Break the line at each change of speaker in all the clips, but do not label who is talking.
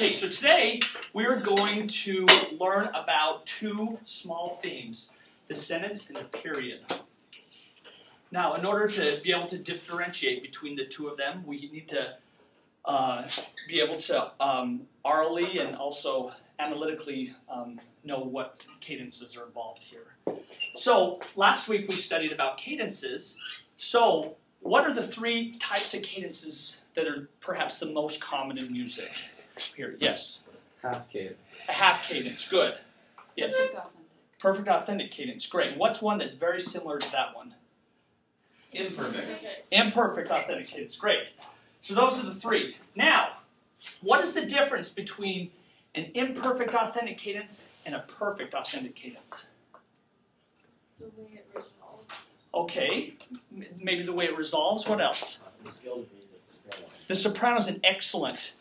Okay, so today we're going to learn about two small themes, the sentence and the period. Now, in order to be able to differentiate between the two of them, we need to be able to orally and also analytically know what cadences are involved here. So, last week we studied about cadences. So, what are the three types of cadences that are perhaps the most common in music? Here, yes.
Half cadence.
A half cadence, good. Yes.
Perfect authentic.
Perfect authentic cadence, great. What's one that's very similar to that one?
Imperfect.
Imperfect authentic cadence, great. So those are the three. Now, what is the difference between an imperfect authentic cadence and a perfect authentic cadence?
The way it resolves.
Okay, maybe the way it resolves. What else? The soprano is an excellent.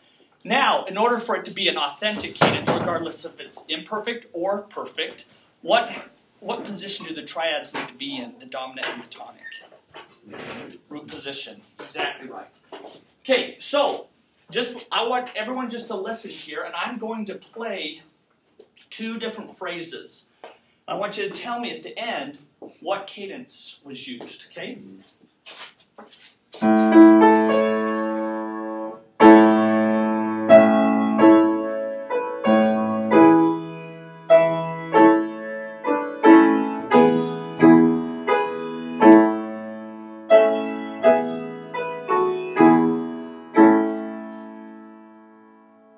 Now, in order for it to be an authentic cadence, regardless if it's imperfect or perfect, what position do the triads need to be in, the dominant and the tonic? Root position. Exactly right. Okay, so I want everyone just to listen here, and I'm going to play two different phrases. I want you to tell me at the end what cadence was used, okay?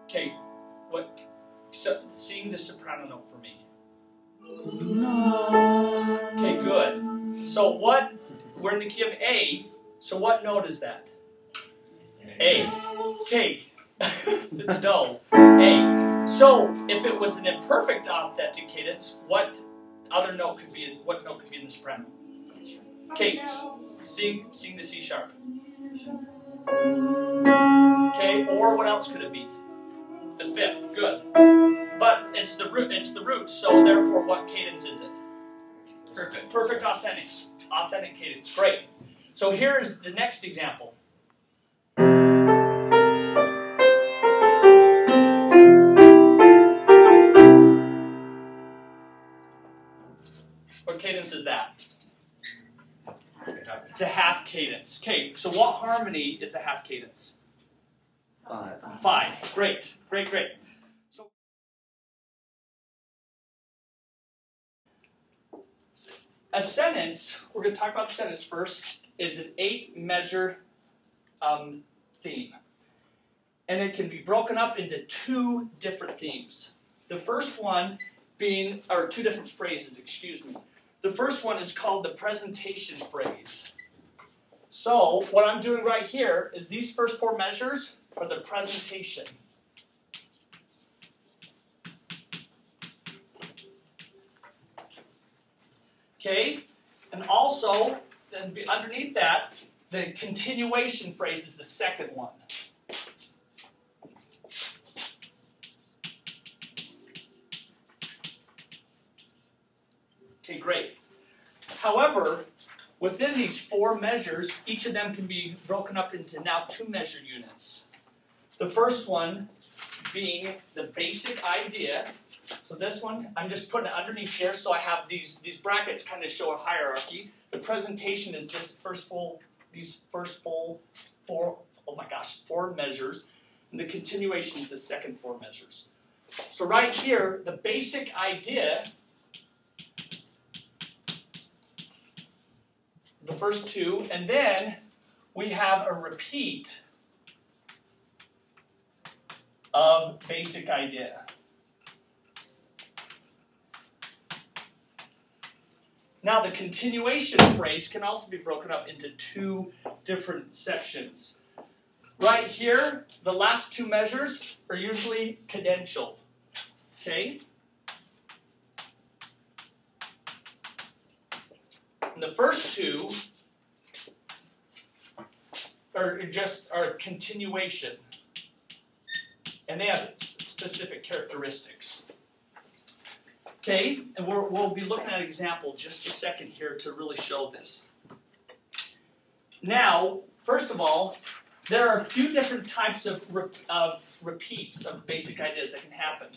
Okay, so sing the soprano note for me. Okay, good. So we're in the key of A, so what note is that? A. Okay, it's do. A. So if it was an imperfect authentic cadence, what note could be in the soprano? Okay, sing the C sharp. Okay, or what else could it be? The fifth, good. But it's the root, so therefore what cadence is it? Perfect. Perfect authentic cadence, great. So here's the next example. What cadence is that? It's a half cadence. Okay, so what harmony is a half cadence?
5.
5. Great. So, a sentence, we're going to talk about the sentence first, is an 8-measure theme. And it can be broken up into two different themes. The first one being, or two different phrases, excuse me. The first one is called the presentation phrase. So, what I'm doing right here is these first 4 measures are the presentation. Okay, and also, then underneath that, the continuation phrase is the second one. Okay, great. However, within these 4 measures, each of them can be broken up into now 2 measure units. The first one being the basic idea. So this one, I'm just putting it underneath here, so I have these brackets kind of show a hierarchy. The presentation is these first full 4 measures, and the continuation is the second 4 measures. So right here, the basic idea, the first 2, and then we have a repeat of basic idea. Now the continuation phrase can also be broken up into 2 different sections. Right here, the last 2 measures are usually cadential. Okay? And the first 2 are continuation. And they have specific characteristics. Okay, and we'll be looking at an example just a second here to really show this. Now, first of all, there are a few different types of repeats of basic ideas that can happen.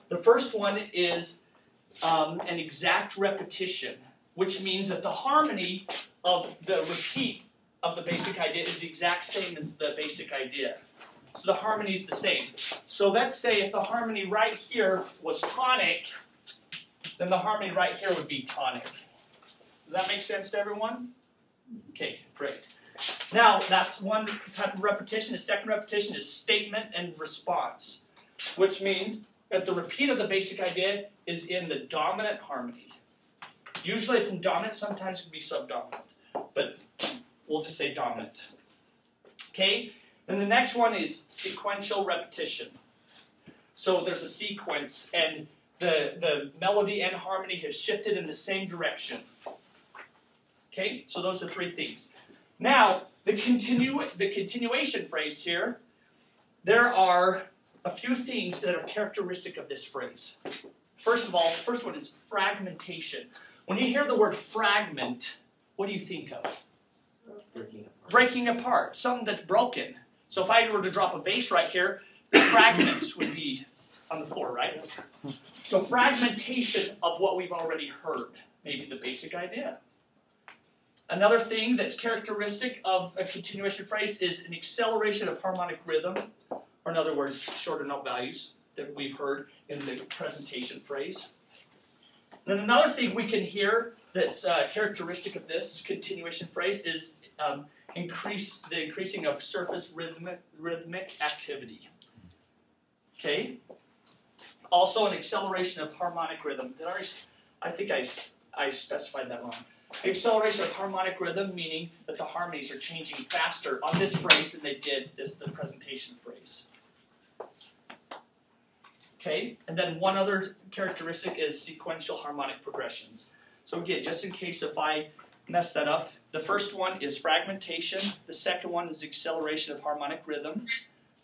The first one is an exact repetition, which means that the harmony of the repeat of the basic idea is the exact same as the basic idea. So the harmony is the same. So let's say if the harmony right here was tonic, then the harmony right here would be tonic. Does that make sense to everyone? Okay, great. Now, that's one type of repetition. The second repetition is statement and response, which means that the repeat of the basic idea is in the dominant harmony. Usually it's in dominant, sometimes it can be subdominant, but we'll just say dominant. Okay? And the next one is sequential repetition. So there's a sequence, and the melody and harmony have shifted in the same direction. Okay? So those are three things. Now, the continuation phrase here, there are a few things that are characteristic of this phrase. First of all, the first one is fragmentation. When you hear the word fragment, what do you think of?
Breaking apart.
Breaking apart, something that's broken. So if I were to drop a vase right here, the fragments would be on the floor, right? So fragmentation of what we've already heard, maybe the basic idea. Another thing that's characteristic of a continuation phrase is an acceleration of harmonic rhythm, or in other words, shorter note values that we've heard in the presentation phrase. Then another thing we can hear that's characteristic of this continuation phrase is the increasing of surface rhythmic activity. Okay? Also an acceleration of harmonic rhythm. I think I specified that wrong. Acceleration of harmonic rhythm, meaning that the harmonies are changing faster on this phrase than they did the presentation phrase. Okay, and then one other characteristic is sequential harmonic progressions. So again, just in case if I mess that up, the first one is fragmentation, the second one is acceleration of harmonic rhythm,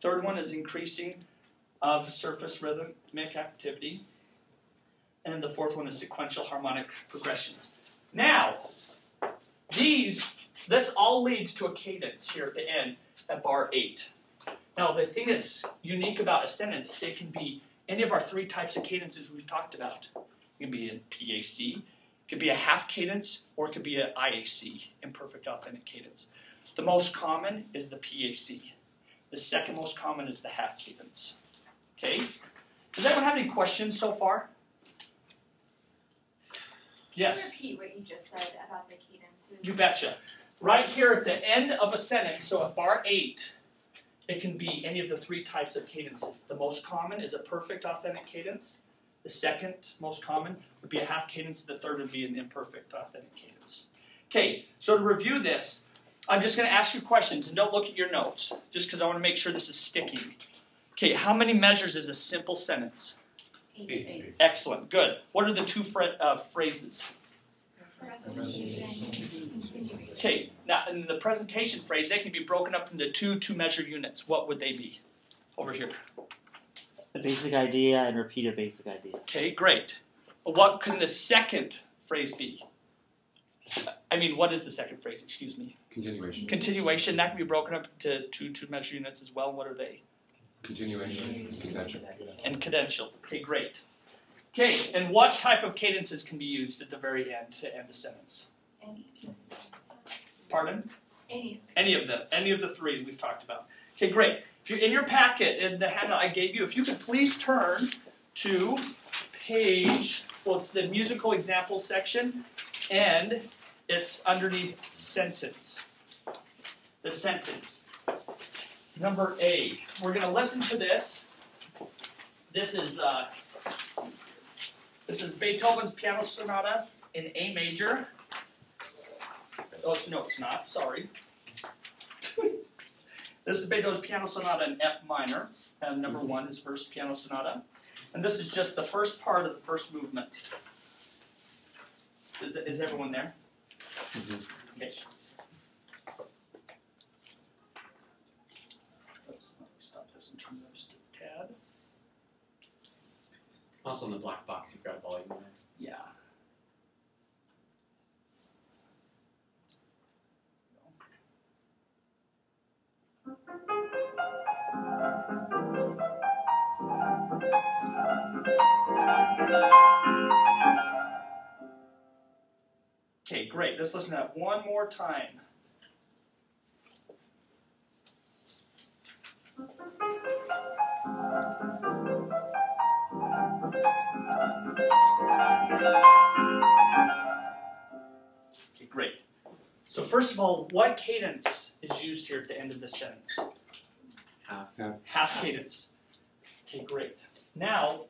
third one is increasing of surface rhythmic activity, and then the fourth one is sequential harmonic progressions. Now, this all leads to a cadence here at the end at bar 8. Now, the thing that's unique about a sentence, it can be any of our three types of cadences we've talked about. It can be a PAC, it could be a half cadence, or it could be an IAC, imperfect authentic cadence. The most common is the PAC. The second most common is the half cadence. Okay? Does anyone have any questions so far? Yes.
Can you repeat what you just said about the cadences?
You betcha. Right here at the end of a sentence, so at bar 8, it can be any of the three types of cadences. The most common is a perfect authentic cadence. The second most common would be a half cadence. The third would be an imperfect authentic cadence. Okay, so to review this, I'm just going to ask you questions, and don't look at your notes, just because I want to make sure this is sticking. Okay, how many measures is a simple sentence?
8.
Excellent, good. What are the two phrases? Okay, now in the presentation phrase, they can be broken up into two measure units. What would they be over here?
The basic idea and repeat a basic idea.
Okay, great. What can the second phrase be? I mean, what is the second phrase? Excuse me.
Continuation.
Continuation, that can be broken up into two measure units as well. What are they?
Continuation. Convention.
And cadential. Okay, great. Okay, and what type of cadences can be used at the very end to end a sentence?
Any.
Pardon?
Any.
Any of them. Any of the three we've talked about. Okay, great. If you're in your packet, in the handout I gave you, if you could please turn to page, well, it's the musical examples section, and it's underneath sentence. The sentence. Number A. We're going to listen to this. This is Beethoven's Piano Sonata in A major. Oh, no, it's not. Sorry. This is Beethoven's Piano Sonata in F minor. And number 1 is First Piano Sonata. And this is just the first part of the first movement. Is everyone there?
Mm-hmm.
Okay. Oops, let me stop this and turn this to tab.
Also in the black box, you've got volume there.
Yeah. great. Let's listen to that one more time. Okay, great. So first of all, what cadence is used here at the end of the sentence?
Half.
Half cadence. Okay, great. Now,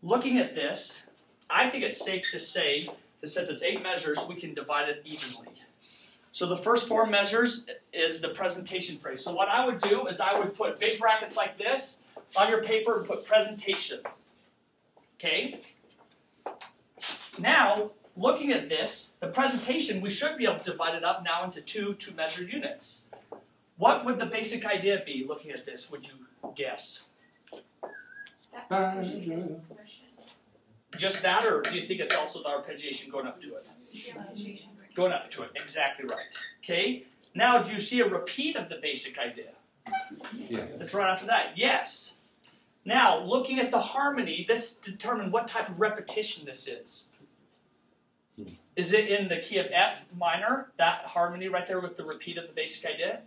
looking at this, I think it's safe to say that since it's 8 measures, we can divide it evenly. So the first 4 measures is the presentation phrase. So what I would do is I would put big brackets like this on your paper and put presentation. Okay? Now, looking at this, the presentation, we should be able to divide it up now into 2 2-measure units. What would the basic idea be looking at this, would you guess?
That portion.
Just that, or do you think it's also the arpeggiation going up to it? Going up to it, exactly right. Okay, now do you see a repeat of the basic idea?
Yeah.
That's right after that, yes. Now, looking at the harmony, this determines what type of repetition this is. Is it in the key of F minor, that harmony right there with the repeat of the basic idea?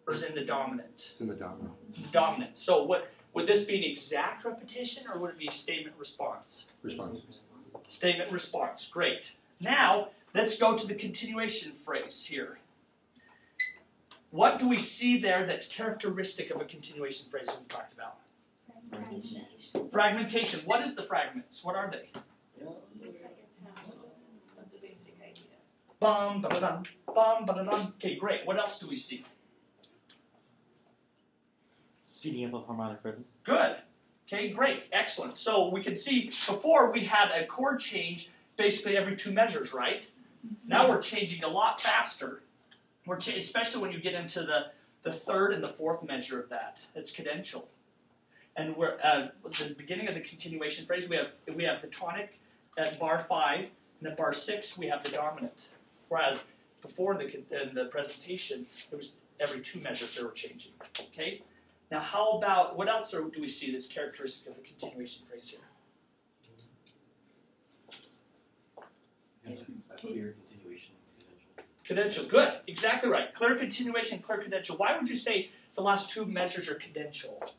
Or is it in the dominant?
It's in the dominant.
It's in the dominant. So what would this be an exact repetition, or would it be statement response?
Response.
Statement response, great. Now, let's go to the continuation phrase here. What do we see there that's characteristic of a continuation phrase we talked about? Fragmentation. What is the fragments? What are they?
The second half of the basic idea.
Bum, ba-da-dum, bum, ba-da-dum. Okay, great. What else do we see?
Speeding up of harmonic rhythm.
Good. Okay, great. Excellent. So we can see before we had a chord change basically every 2 measures, right? Now we're changing a lot faster. Especially when you get into the 3rd and the 4th measure of that. It's cadential. And we're at the beginning of the continuation phrase, we have the tonic at bar 5, and at bar 6 we have the dominant. Whereas before in the presentation, it was every 2 measures they were changing. Okay? Now how about, what else do we see that's characteristic of a continuation phrase here?
A clear continuation credential.
Cadential, good, exactly right. Clear continuation, clear cadential. Why would you say the last 2 measures are cadential?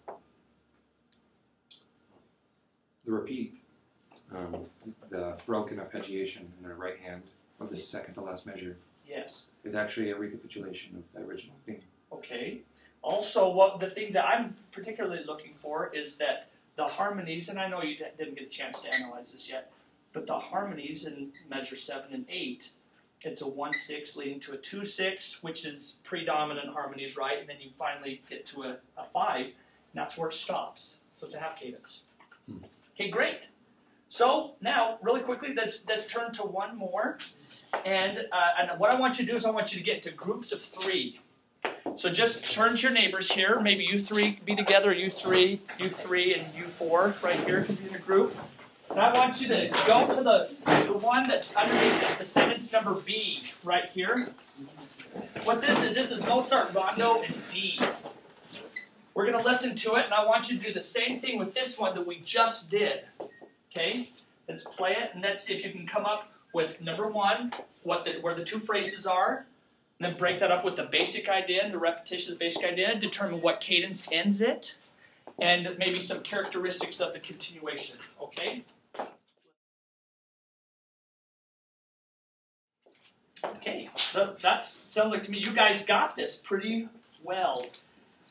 The repeat, the broken arpeggiation in the right hand of the second to last measure
Yes.
is actually a recapitulation of the original theme.
Okay. Also, the thing that I'm particularly looking for is that the harmonies, and I know you didn't get a chance to analyze this yet, but the harmonies in measure 7 and 8, it's a 1-6 leading to a 2-6, which is predominant harmonies, right? And then you finally get to a 5, and that's where it stops. So it's a half cadence. Okay, great. So now, really quickly, let's turn to one more. And what I want you to do is I want you to get into groups of 3. So just turn to your neighbors here. Maybe you 3 be together, you 3, and you 4 right here can be in a group. And I want you to go to the one that's underneath this, the sentence number B right here. What this is Mozart Rondo in D. We're going to listen to it, and I want you to do the same thing with this one that we just did. Okay? Let's play it, and let's see if you can come up with number 1, where the 2 phrases are, and then break that up with the basic idea and the repetition of the basic idea, determine what cadence ends it, and maybe some characteristics of the continuation. Okay? Okay, so that sounds like to me you guys got this pretty well.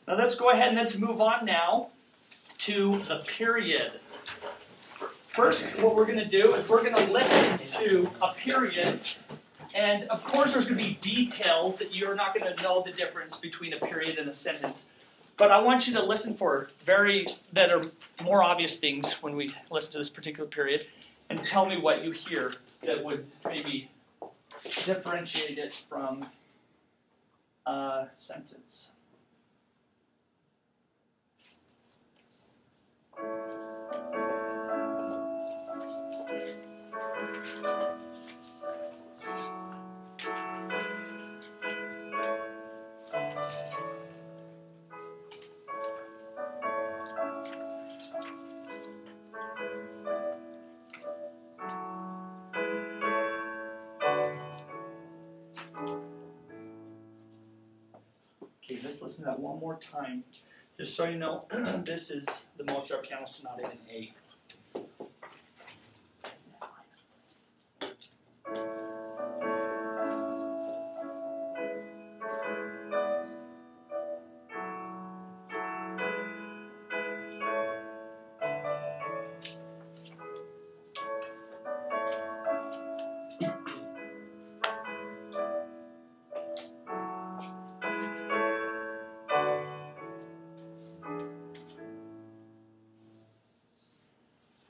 Now let's go ahead and let's move on now to the period. First, what we're going to do is we're going to listen to a period, and of course there's going to be details that you're not going to know the difference between a period and a sentence. But I want you to listen for that are more obvious things when we listen to this particular period, and tell me what you hear that would maybe differentiate it from a sentence. listen to that one more time. Just so you know, this is the Mozart Piano Sonata in A.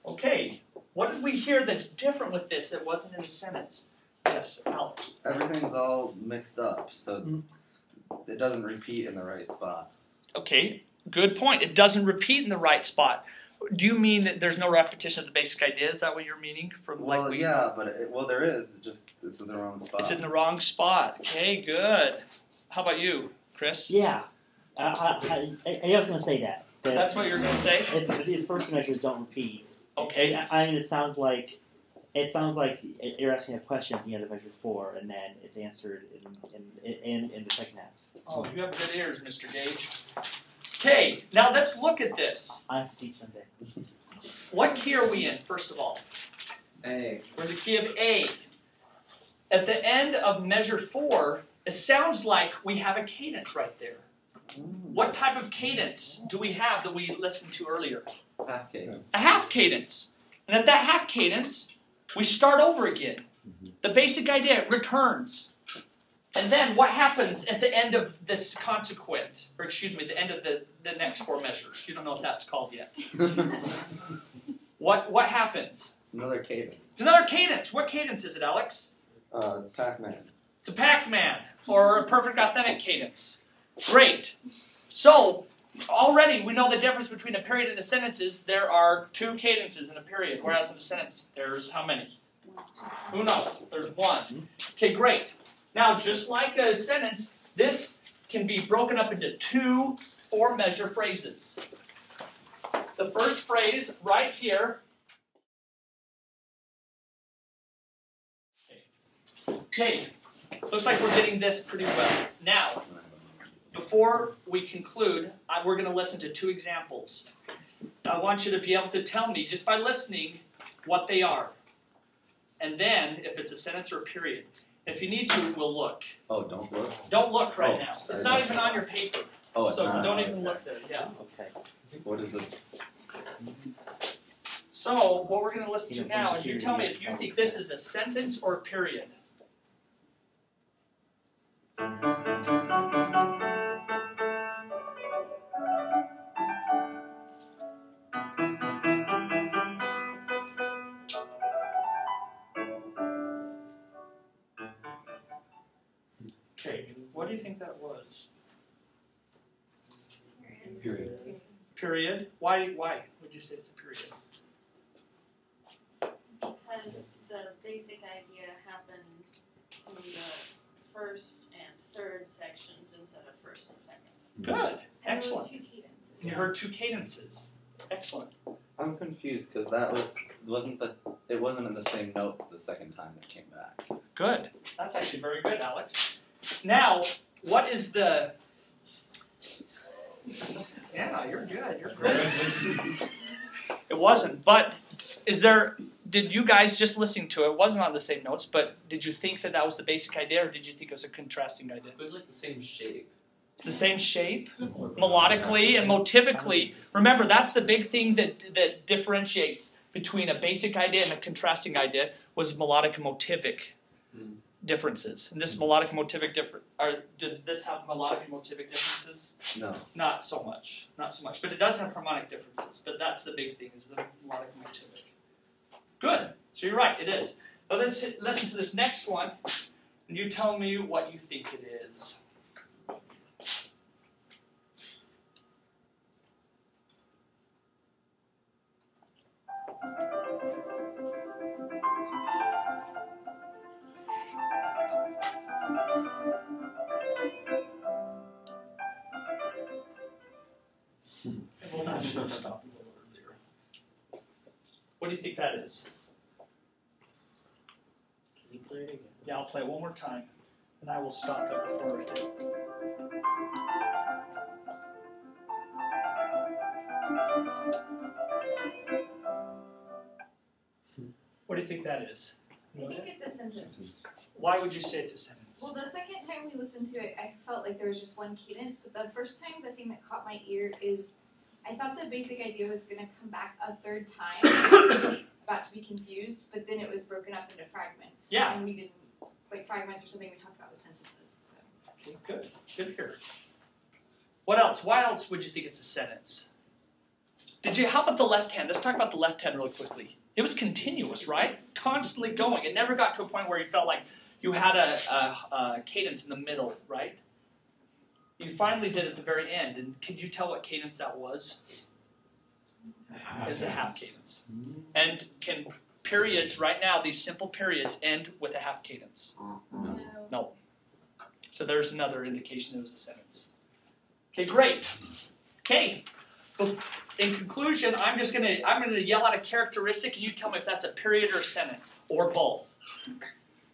Okay, what did we hear that's different with this that wasn't in the sentence? Yes, Alex.
Everything's all mixed up, so it doesn't repeat in the right spot.
Okay, good point. It doesn't repeat in the right spot. Do you mean that there's no repetition of the basic idea? Is that what you're meaning?
Well, yeah, but there is. It's in the wrong spot.
It's in the wrong spot. Okay, good. How about you, Chris?
Yeah. I was going to say that.
That's what you're going to say?
The first measures don't repeat.
Okay.
I mean, it sounds like you're asking a question at the end of measure 4, and then it's answered in the second half.
Oh, you have good ears, Mr. Gage. Okay, now let's look at this.
I have to teach someday.
What key are we in, first of all?
A.
We're in the key of A. At the end of measure 4, it sounds like we have a cadence right there. What type of cadence do we have that we listened to earlier?
Half cadence.
A half cadence. And at that half cadence, we start over again. The basic idea returns. And then what happens at the end of this consequent, or excuse me, the end of the next 4 measures? You don't know what that's called yet. What happens?
It's another cadence.
It's another cadence. What cadence is it, Alex?
Pac-Man.
It's a Pac-Man, or a perfect authentic cadence. Great. So, already we know the difference between a period and a sentence is there are 2 cadences in a period, whereas in a sentence, there's how many? Who knows? There's 1. Okay, great. Now, just like a sentence, this can be broken up into 2 4-measure phrases. The first phrase right here. Okay, looks like we're getting this pretty well. Now, before we conclude, we're going to listen to 2 examples. I want you to be able to tell me, just by listening, what they are. And then, if it's a sentence or a period. If you need to, we'll look.
Oh, don't look?
Don't look right now.
Sorry.
It's not even on your paper.
Oh, it's
so
not.
don't even look there. Yeah.
Okay.
What is this?
So, what we're going to listen to now is you tell me if you think this is a sentence or a period. Okay, what do you think that was?
Period.
Period? Why would you say it's a period?
Because the basic idea happened in the first and third sections instead of first and second.
Good.
And
Excellent.
there were 2 cadences.
You heard 2 cadences. Excellent.
I'm confused because it wasn't in the same notes the second time it came back.
Good. That's actually very good, Alex. Now, what is the... Yeah, you're good. You're great. It wasn't, but did you guys just listening to it, it wasn't on the same notes, but did you think that was the basic idea, or did you think it was a contrasting idea?
It was like the same shape.
It's the same shape,
Similar.
melodically and motivically. Remember, that's the big thing that differentiates between a basic idea and a contrasting idea was melodic and motivic differences. And this melodic and motivic does this have melodic and motivic differences?
No.
Not so much. Not so much. But it does have harmonic differences. But that's the big thing, is the melodic and motivic. Good. So you're right, it is. But let's listen to this next one, and you tell me what you think it is. Well, I should have stopped a little earlier. What do you think that is?
Can you play it again?
Yeah, I'll play it one more time, and I will stop it before. What do you think that is?
I think it's a sentence.
Why would you say it's a sentence?
Well, the second time we listened to it, I felt like there was just one cadence, but the first time, the thing that caught my ear is I thought the basic idea was going to come back a third time. I was about to be confused, but then it was broken up into fragments.
Yeah.
And we didn't, like fragments or something we talked about with sentences. So.
Okay, good. Good to hear. What else? Why else would you think it's a sentence? How about the left hand? Let's talk about the left hand really quickly. It was continuous, right? Constantly going. It never got to a point where you felt like you had a cadence in the middle, right? You finally did at the very end. And could you tell what cadence that was? It was a half cadence. And can periods right now, these simple periods, end with a half cadence? No. So there's another indication it was a sentence. Okay, great. Okay. In conclusion, I'm gonna yell out a characteristic, and you tell me if that's a period or a sentence, or both.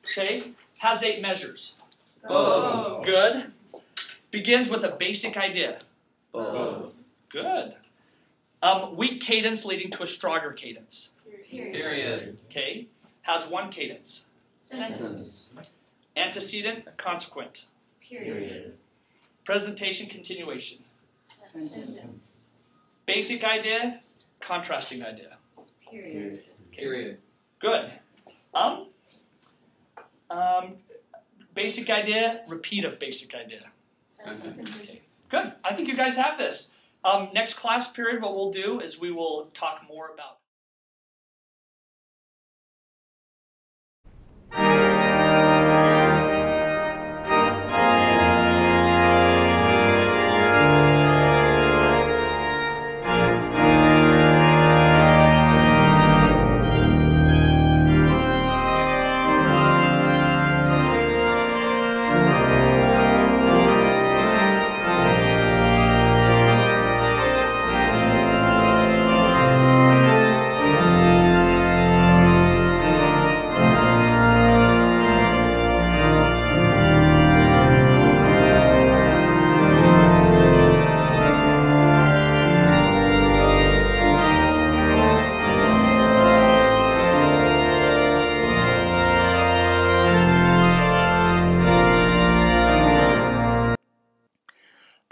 Okay? Has 8 measures.
Both.
Good. Begins with a basic idea.
Both.
Good. Weak cadence leading to a stronger cadence.
Period.
Okay. Has 1 cadence.
Sentence.
Antecedent, consequent.
Period.
Presentation, continuation.
Sentence.
Basic idea, contrasting idea.
Period.
Period.
Good. Basic idea, repeat of basic idea.
Sentence.
Okay. Good. I think you guys have this. Next class period, what we'll do is we will talk more about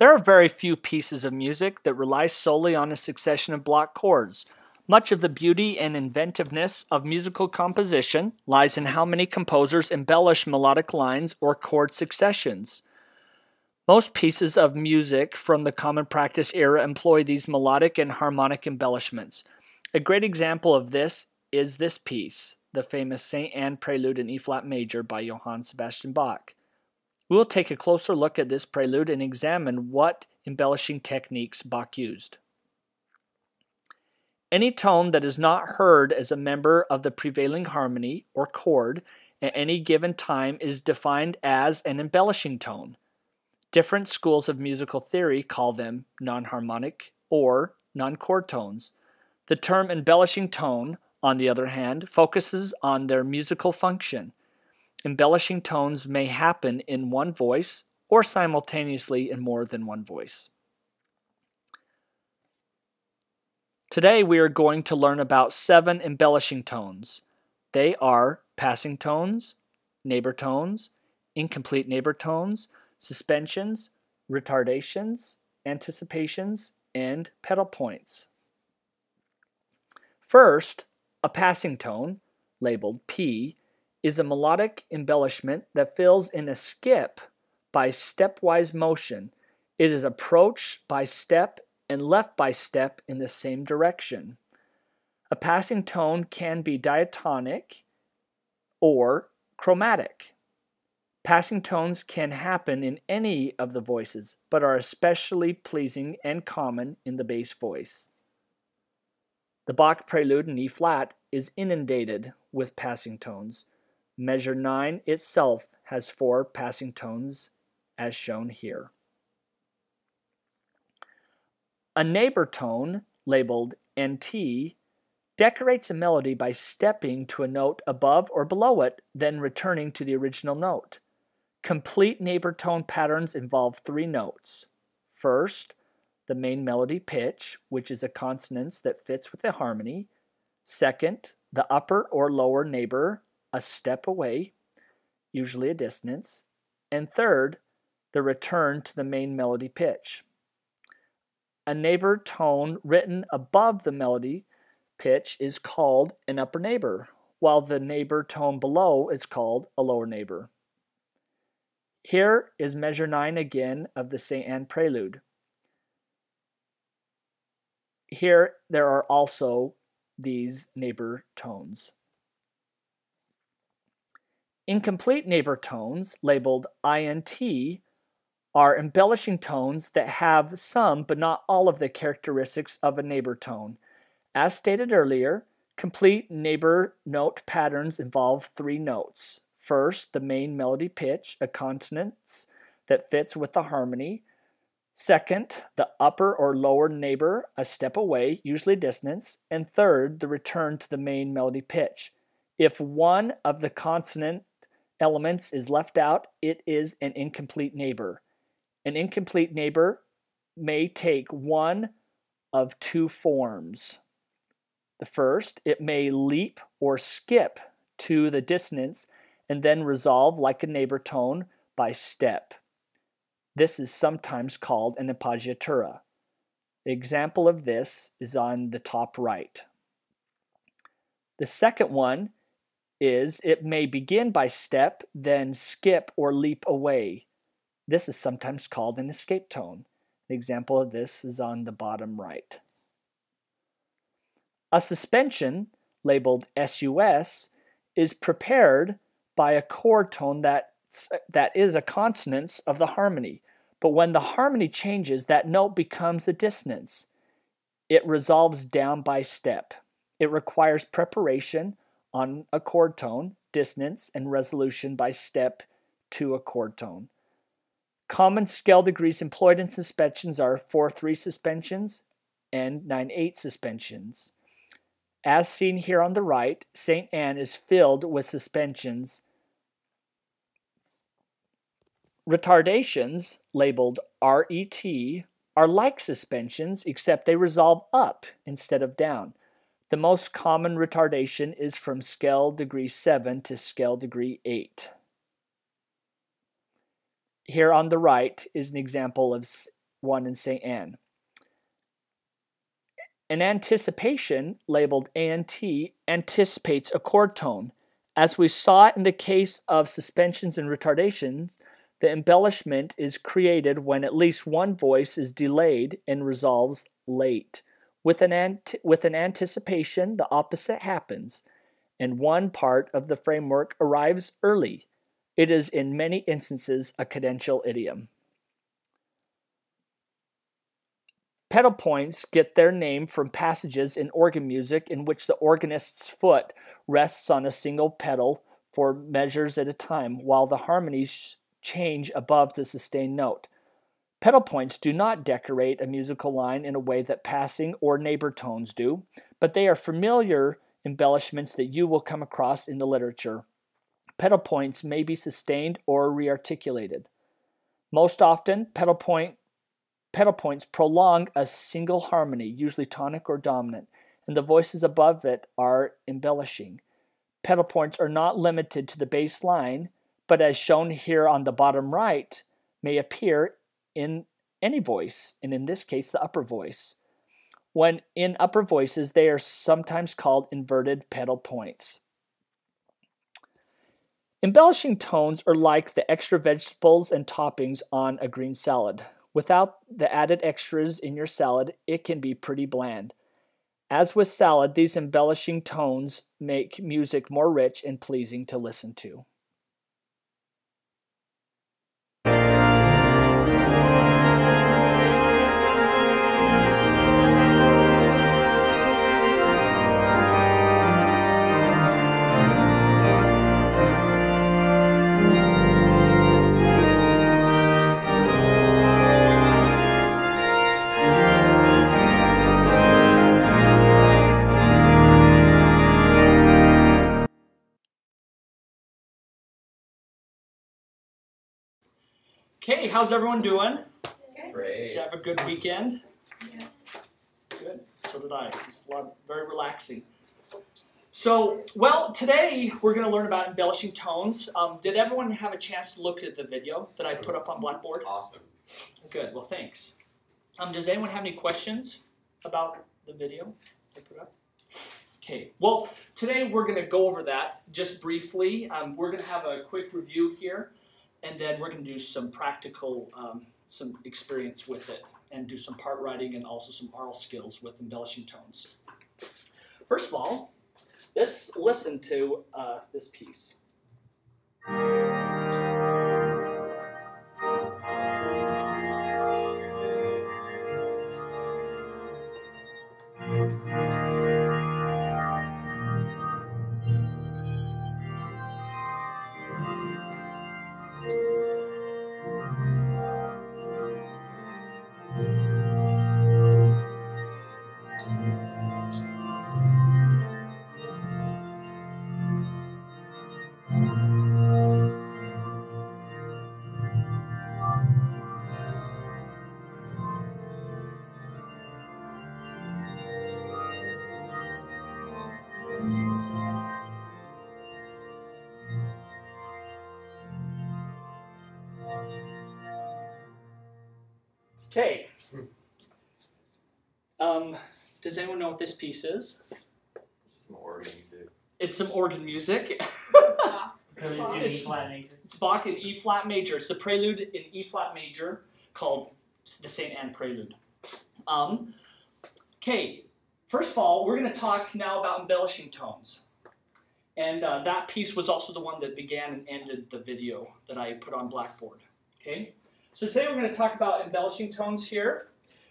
There are very few pieces of music that rely solely on a succession of block chords. Much of the beauty and inventiveness of musical composition lies in how many composers embellish melodic lines or chord successions. Most pieces of music from the common practice era employ these melodic and harmonic embellishments. A great example of this is this piece, the famous St. Anne Prelude in E-flat major by Johann Sebastian Bach. We will take a closer look at this prelude and examine what embellishing techniques Bach used. Any tone that is not heard as a member of the prevailing harmony or chord at any given time is defined as an embellishing tone. Different schools of musical theory call them non-harmonic or non-chord tones. The term embellishing tone, on the other hand, focuses on their musical function. Embellishing tones may happen in one voice or simultaneously in more than one voice. Today we are going to learn about 7 embellishing tones. They are passing tones, neighbor tones, incomplete neighbor tones, suspensions, retardations, anticipations, and pedal points. First, a passing tone, labeled P, is a melodic embellishment that fills in a skip by stepwise motion. It is approached by step and left by step in the same direction. A passing tone can be diatonic or chromatic. Passing tones can happen in any of the voices, but are especially pleasing and common in the bass voice. The Bach prelude in E-flat is inundated with passing tones. Measure 9 itself has 4 passing tones, as shown here. A neighbor tone, labeled NT, decorates a melody by stepping to a note above or below it, then returning to the original note. Complete neighbor tone patterns involve 3 notes. First, the main melody pitch, which is a consonance that fits with the harmony. Second, the upper or lower neighbor, a step away, usually a dissonance. And third, the return to the main melody pitch. A neighbor tone written above the melody pitch is called an upper neighbor, while the neighbor tone below is called a lower neighbor. Here is measure 9 again of the St. Anne Prelude. Here there are also these neighbor tones. Incomplete neighbor tones, labeled INT, are embellishing tones that have some but not all of the characteristics of a neighbor tone. As stated earlier, complete neighbor note patterns involve 3 notes. First, the main melody pitch, a consonance that fits with the harmony. Second, the upper or lower neighbor, a step away, usually dissonance. And third, the return to the main melody pitch. If one of the consonant elements is left out, it is an incomplete neighbor. An incomplete neighbor may take one of 2 forms. The first, it may leap or skip to the dissonance and then resolve like a neighbor tone by step. This is sometimes called an appoggiatura. The example of this is on the top right. The second one is it may begin by step, then skip or leap away. This is sometimes called an escape tone. The example of this is on the bottom right. A suspension, labeled SUS, is prepared by a chord tone that is a consonance of the harmony. But when the harmony changes, that note becomes a dissonance. It resolves down by step. It requires preparation on a chord tone, dissonance, and resolution by step to a chord tone. Common scale degrees employed in suspensions are 4/3 suspensions and 9/8 suspensions. As seen here on the right, St. Anne is filled with suspensions. Retardations, labeled RET, are like suspensions except they resolve up instead of down. The most common retardation is from scale degree 7 to scale degree 8. Here on the right is an example of one in St. Anne. An anticipation, labeled ANT, anticipates a chord tone. As we saw in the case of suspensions and retardations, the embellishment is created when at least one voice is delayed and resolves late. With an anticipation, the opposite happens, and one part of the framework arrives early. It is in many instances a cadential idiom. Pedal points get their name from passages in organ music in which the organist's foot rests on a single pedal for measures at a time, while the harmonies change above the sustained note. Pedal points do not decorate a musical line in a way that passing or neighbor tones do, but they are familiar embellishments that you will come across in the literature. Pedal points may be sustained or rearticulated. Most often, pedal points prolong a single harmony, usually tonic or dominant, and the voices above it are embellishing. Pedal points are not limited to the bass line, but as shown here on the bottom right, may appear in any voice, and in this case, the upper voice. When in upper voices, they are sometimes called inverted pedal points. Embellishing tones are like the extra vegetables and toppings on a green salad. Without the added extras in your salad, it can be pretty bland. As with salad, these embellishing tones make music more rich and pleasing to listen to. Okay, how's everyone doing?
Great.
Did you have a good weekend? So did I. It's very relaxing. So, well, today we're going to learn about embellishing tones. Did everyone have a chance to look at the video that I put up on Blackboard?
Awesome.
Good. Well, thanks. Does anyone have any questions about the video I put up? Okay. Well, today we're going to go over that just briefly. We're going to have a quick review here, and then we're going to do some practical, some experience with it, and do some part writing and also some oral skills with embellishing tones. First of all, let's listen to this piece. Okay. Does anyone know what this piece is?
Some organ music.
It's some organ music.
E flat major.
It's Bach in E flat major. It's the prelude in E flat major called the St. Anne Prelude. Okay, first of all, we're going to talk now about embellishing tones. And that piece was also the one that began and ended the video that I put on Blackboard. Okay, so today we're going to talk about embellishing tones here.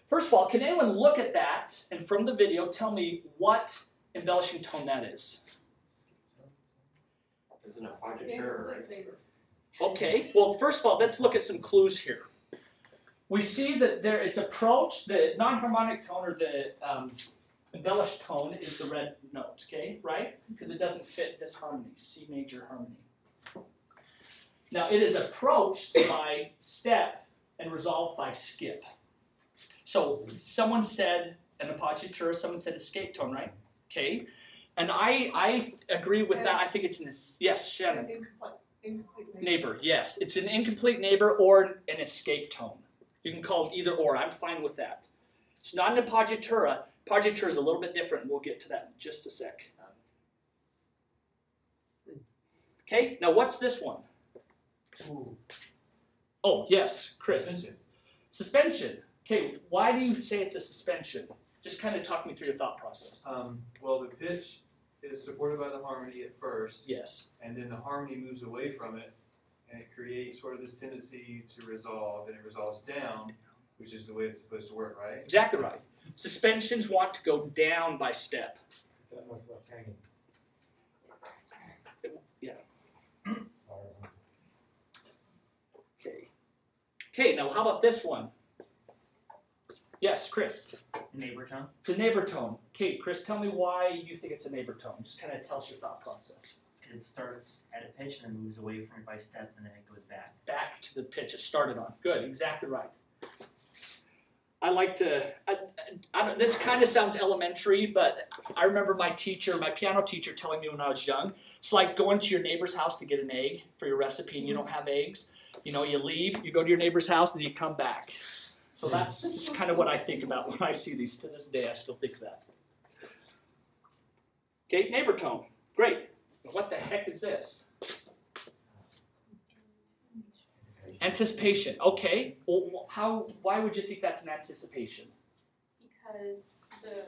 First of all, can anyone look at that and from the video tell me what embellishing tone that is?
Isn't it hard to sure, right?
Okay, well, first of all, let's look at some clues here. We see that it's approached, the non-harmonic tone or the embellished tone is the red note, okay, right? Because it doesn't fit this harmony, C major harmony. Now, it is approached by step and resolved by skip. So, someone said an appoggiatura, someone said escape tone, right? Okay. And I agree with that. I think it's an, yes, Shannon.
Incomplete
Neighbor, yes. It's an incomplete neighbor or an escape tone. You can call them either or. I'm fine with that. It's not an appoggiatura. Appoggiatura is a little bit different, and we'll get to that in just a sec. Okay, now what's this one?
Ooh.
Oh, yes, Chris.
Suspension.
Suspension. Okay, why do you say it's a suspension? Just kind of talk me through your thought process.
Well, the pitch is supported by the harmony at first,
Yes.
and then the harmony moves away from it, and it creates sort of this tendency to resolve, and it resolves down, which is the way it's supposed to work, right?
Exactly right. Suspensions want to go down by step.
Is that what's left hanging?
Yeah. Okay. Okay, now how about this one? Yes, Chris.
Neighbor tone.
It's a neighbor tone. Okay, Chris, tell me why you think it's a neighbor tone. Just kind of tell us your thought process.
It starts at a pitch and then moves away from it by step and then it goes back.
Back to the pitch it started on. Good, exactly right. I like to, I don't, this kind of sounds elementary, but I remember my teacher, my piano teacher telling me when I was young, it's like going to your neighbor's house to get an egg for your recipe and you don't have eggs. You know, you leave, you go to your neighbor's house and you come back. So that's just kind of what I think about when I see these. To this day, I still think that. Okay, neighbor tone. Great. What the heck is this? Anticipation. Okay. Well, why would you think that's an anticipation?
Because the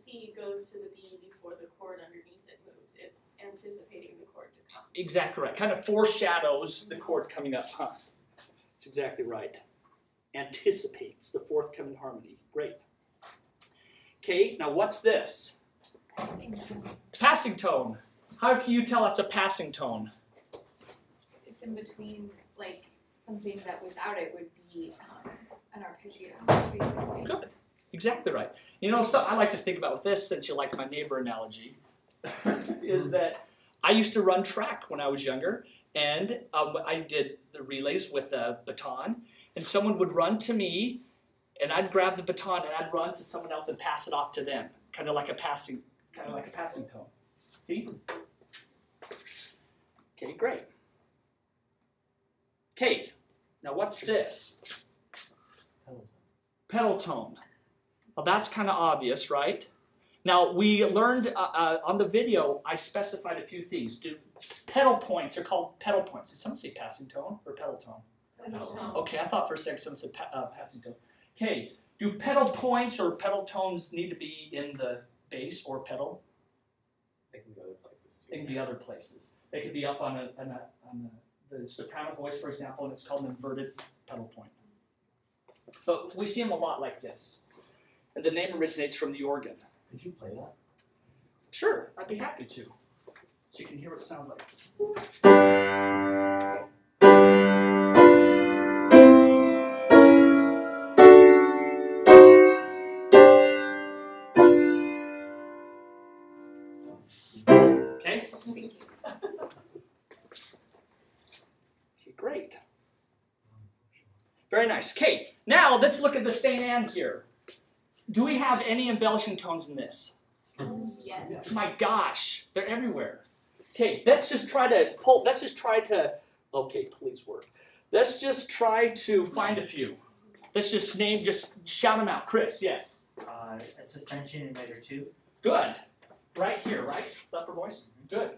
C goes to the B before the chord underneath it moves. It's anticipating the chord to come.
Exactly right. Kind of foreshadows the chord coming up, huh? That's exactly right. Anticipates the forthcoming harmony. Great. Okay, now what's this?
Passing tone.
Passing tone. How can you tell it's a passing tone?
It's in between, like, something that without it would be an arpeggio, basically.
Good. Exactly right. You know, so I like to think about with this, since you like my neighbor analogy, is that I used to run track when I was younger, and I did the relays with a baton, and someone would run to me and I'd grab the baton and I'd run to someone else and pass it off to them, kind of like a passing tone. See? Okay, great. Okay, now what's this? Pedal tone. Well, that's kind of obvious, right? Now, we learned on the video, I specified a few things. Pedal points are called pedal points. Did someone say passing tone or pedal tone?
Pedal tone.
Okay, I thought for a second someone said passing tone. Okay, do pedal points or pedal tones need to be in the bass or pedal?
They can be other places too.
They can be other places. They could be up on the soprano voice, for example, and it's called an inverted pedal point. But we see them a lot like this. And the name originates from the organ.
Could you play that?
Sure, I'd be happy to. So you can hear what it sounds like. Okay? Okay, great. Very nice. Okay, now let's look at the St. Anne here. Do we have any embellishing tones in this?
Yes.
My gosh, they're everywhere. Okay, let's just try to, okay, please work. Let's just try to find a few. Let's just shout them out. Chris, yes.
A suspension in measure 2.
Good. Right here, right? The upper voice? Good.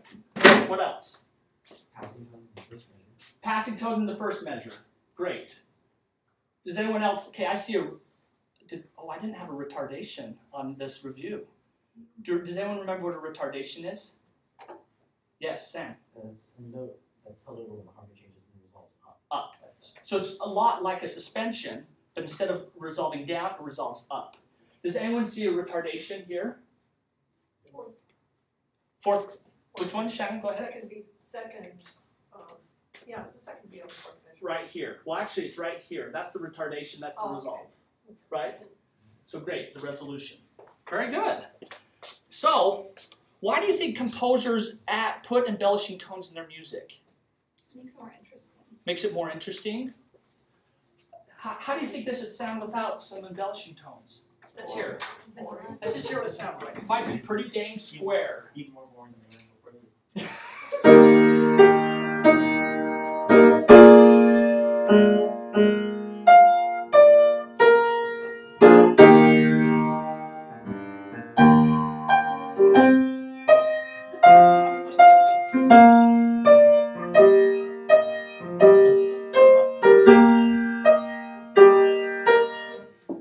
What else?
Passing tones in the first measure.
Passing tone in the first measure. Great. Does anyone else, okay, I see I didn't have a retardation on this review. Does anyone remember what a retardation is? Yes, Sam.
That's a note that's held over when the harmony changes and resolves up.
Up. So it's a lot like a suspension, but instead of resolving down, it resolves up. Does anyone see a retardation here? Fourth. Which one, Shannon? Go ahead.
Yeah, it's the second beat on the fourth measure.
Right here. Well, actually, it's right here. That's the retardation. That's the resolve. Right? So great, the resolution. Very good. So, why do you think composers put embellishing tones in their music?
Makes it more interesting.
Makes it more interesting? How do you think this would sound without some embellishing tones? Let's hear it. Let's just hear what it sounds like. It might be pretty dang square.
Even more boring than the original.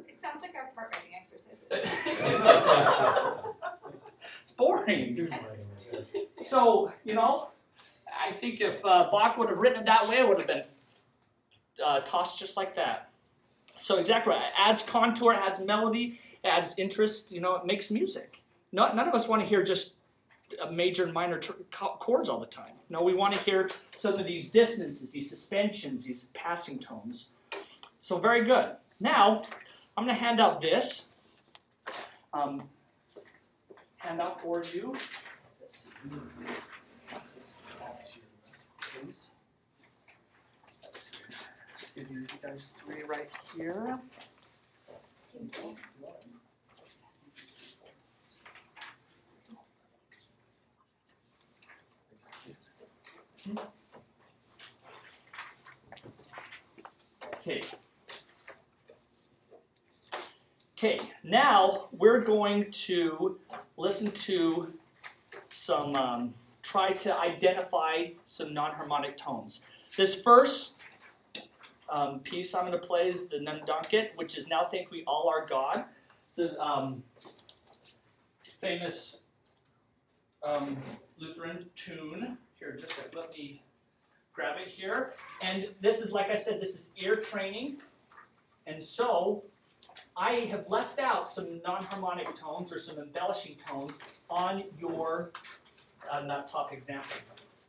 It sounds like our part writing exercises.
It's boring. So, I think if Bach would have written it that way, it would have been tossed just like that. So exactly right. It adds contour, it adds melody, it adds interest, it makes music. None of us want to hear just major and minor chords all the time. No, we want to hear some of these dissonances, these suspensions, these passing tones. So very good. Now, I'm going to hand out this. Handout for you. Let's see. Pass this back to you, please. Let's see. Give you guys 3 right here. Okay. Okay, now we're going to listen to some, try to identify some non-harmonic tones. This first piece I'm going to play is the Nunducket, which is Now Think We All Are God. It's a famous Lutheran tune. Here, just let me grab it here. And this is, like I said, this is ear training. And so I have left out some non-harmonic tones or some embellishing tones on your that top example.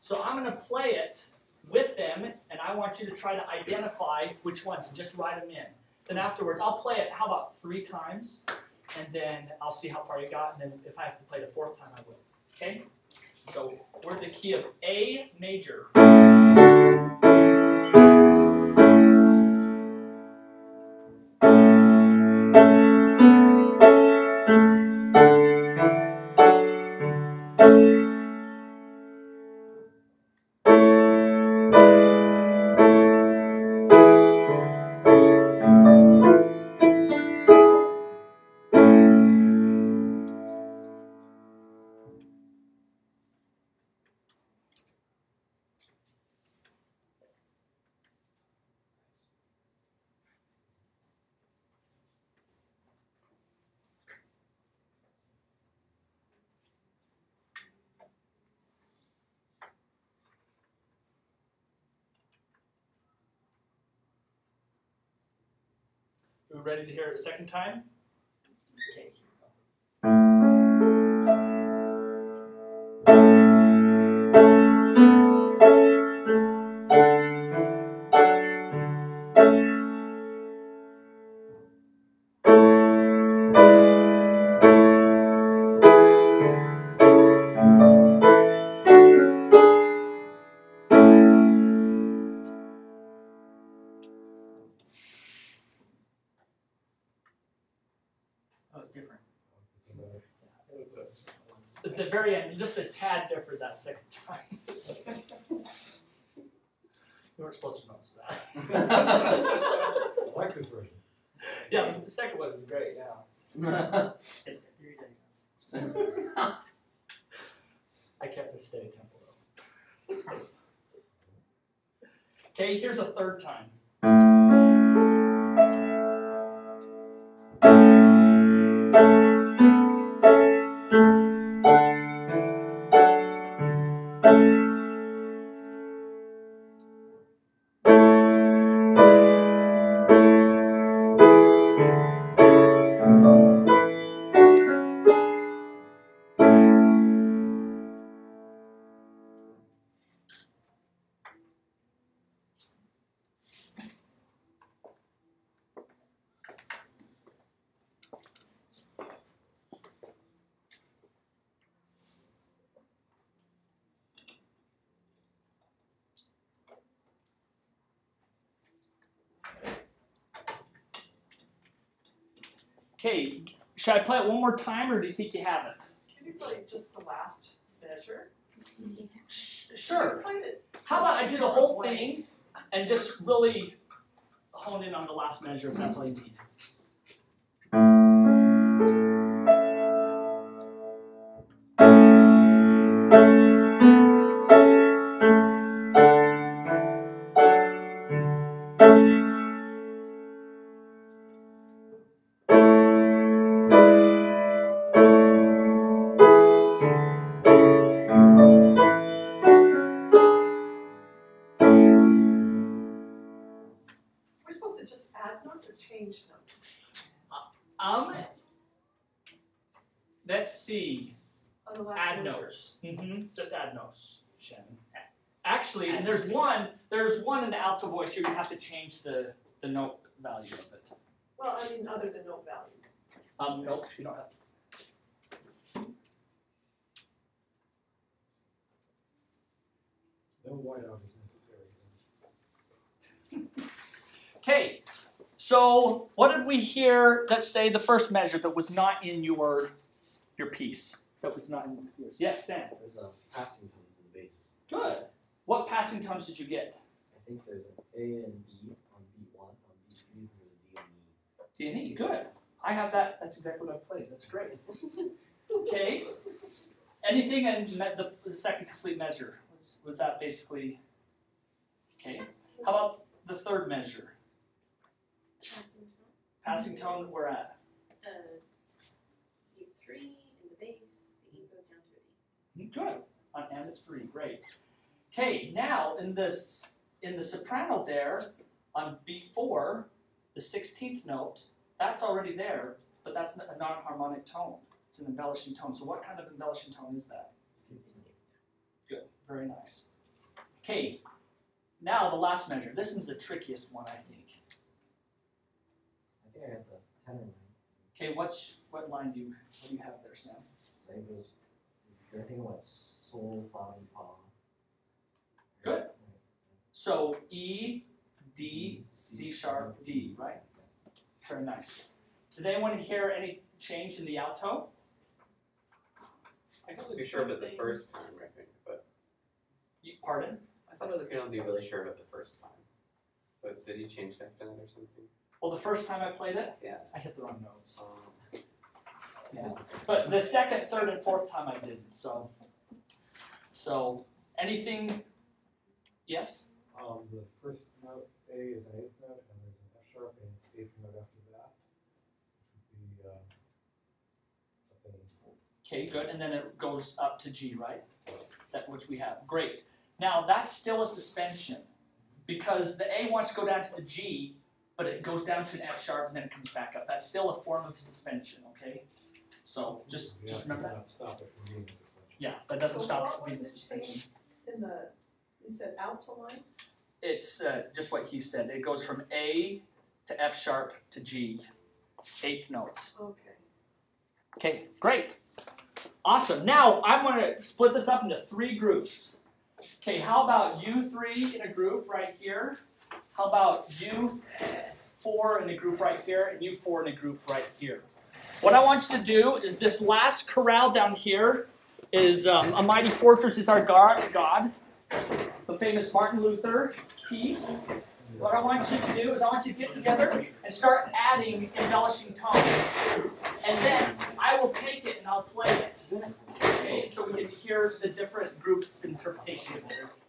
So I'm going to play it with them, and I want you to try to identify which ones, and just write them in. Then afterwards, I'll play it, how about 3 times, and then I'll see how far you got, and then if I have to play the 4th time, I will. Okay? So we're in the key of A major. Are we ready to hear it a second time? Okay. That was different. At the very end, just a tad different that second time. You weren't supposed to notice that.
I like this version.
Yeah, the second one was great, yeah. I kept the steady tempo though. Okay, here's a third time. Okay, should I play it one more time, or do you think you have it?
Can you play just the last measure?
Sure.
You played it.
How about I do the whole thing and just really hone in on the last measure, if that's all you need.
We're supposed to just add notes or change notes
Let's see.
on the last
Add
measure.
notes. Just add notes, Shannon. Actually, and there's one in the alto voice here. You have to change the note value of it.
Well, I mean, other than note values.
Nope, you don't have to.
No whiteout is necessary.
Okay, so what did we hear? Let's say the first measure that was not in your piece. That was not in yours. Yes, Sam.
There's a passing tones in the bass.
Good. What passing tones did you get?
I think there's an A and B on beat 1, on beat 3, there's a D and E.
D and E. Good. I have that. That's exactly what I played. That's great. Okay. Anything in the second complete measure? Was that basically okay? How about the third measure? Passing tone. Where at?
Beat 3 in the bass, the E goes down to a D.
Good. On end of 3. Great. Okay. Now in the soprano there, on beat 4, the 16th note, that's already there, but that's a non-harmonic tone. It's an embellishing tone. So what kind of embellishing tone is that? Good. Very nice. Okay. Now the last measure. This is the trickiest one, I think.
I think I got the tenor line.
Okay. What line do you have there, Sam?
So it goes, I think what, sol, fa, mi, fa.
Good. So E, D, C sharp, D, right? Very nice. Did anyone hear any change in the alto?
I can only be sure of it the first time, I think, but
Pardon?
I thought I could only be really sure of it the first time. But did you change after that or something?
Well, the first time I played it,
Yeah.
I hit the wrong notes. Yeah. But the second, third, and fourth time I didn't. So anything? Yes.
The first note A is an 8th note, and there's an F sharp and 8th note after that, which would be something.
Okay, good. And then it goes up to G, right? Is that which we have? Great. Now that's still a suspension because the A wants to go down to the G, but it goes down to an F sharp and then it comes back up. That's still a form of suspension, okay? So just remember that.
Not stop it from being a suspension.
Yeah, that doesn't
So
stop
what
it from being a
was it
suspension.
changed in the, you said alto line?
It's just what he said. It goes from A to F sharp to G, 8th notes.
Okay.
Okay, great. Awesome. Now I'm going to split this up into 3 groups. Okay, how about you 3 in a group right here? How about you 4 in a group right here, and you 4 in a group right here? What I want you to do is this last chorale down here is A Mighty Fortress is Our God, the famous Martin Luther piece. What I want you to do is I want you to get together and start adding embellishing tones. And then I will take it and I'll play it. Okay, so we can hear the different groups' interpretation of this.